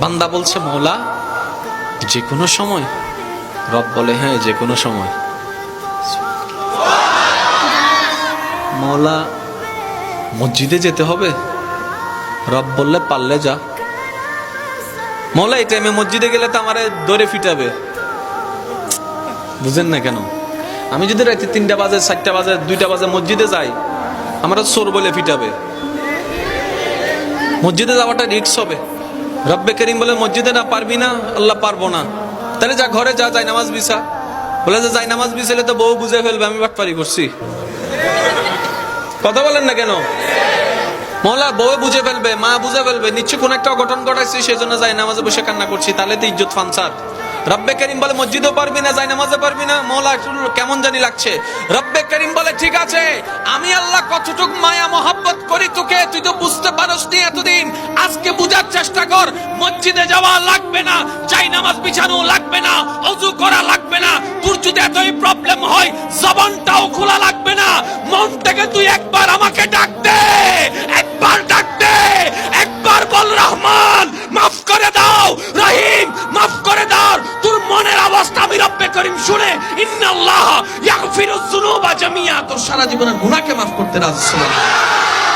বান্দা বলছে মওলা যে কোনো সময়? রব বলে হ্যাঁ যে কোনো সময়। মওলা মসজিদে যেতে হবে? রব বললে পারলে যা। মওলা এই টাইমে মসজিদে গেলে তো আমারে দৌড়ে ফিটাবে। বুঝেন না কেন? আমি যদি রাতে 3টা বাজে 4টা বাজে 2টা বাজে মসজিদে যাই, আমরা চোর বলে ফিটাবে। মসজিদে যাওয়াটা রিস্ক হবে। রব্বে করিম বলে মসজিদে না পারবি না? আল্লাহ পারবো না। তাহলে যা ঘরে যা, যাই নামাজ বিছা। বলে যে যাই নামাজ বিছালে তো বউ বুঝে ফেলবে আমি বাটপারি করছি। কথা বলেন না কেন? মওলা বউ বুঝে ফেলবে, মা বুঝে ফেলবে, নিশ্চয় কোন একটা অঘটন ঘটাইছি সেজন্য যাই নামাজে বসে কান্না করছি, তাহলে তো ইজ্জত ফানসার। রব্বে করিম বলে মসজিদও পারবি না, যাই নামাজে পারবি না। মওলা একটু কেমন জানি লাগছে। রব্বে করিম বলে ঠিক আছে, আমি আল্লাহ কতটুক মায়া মহব্বত করি তোকে তুই তো বুঝতে পারসনি এতদিন, আজকে বুঝার চেষ্টা কর। মসজিদে যাওয়া লাগবে না, যাই নামাজ বিছানো লাগবে না, ওযু করা লাগবে না। তোর যদি এতই প্রবলেম হয় জবানটাও খোলা লাগবে না। মন থেকে তুই একবার আমাকে ডাক দে, একবার ডাক দে, একবার বল রহমান মাফ করে দাও, রহিম মাফ করে দাও। তোর মনের অবস্থা আমি রব্বে করিম শুনে ইন্নাল্লাহ ইয়াগফিরুয যুনুবা জামিয়া, তোর সারা জীবনের গুনাহকে মাফ করতে রাজি। সুবহানাল্লাহ।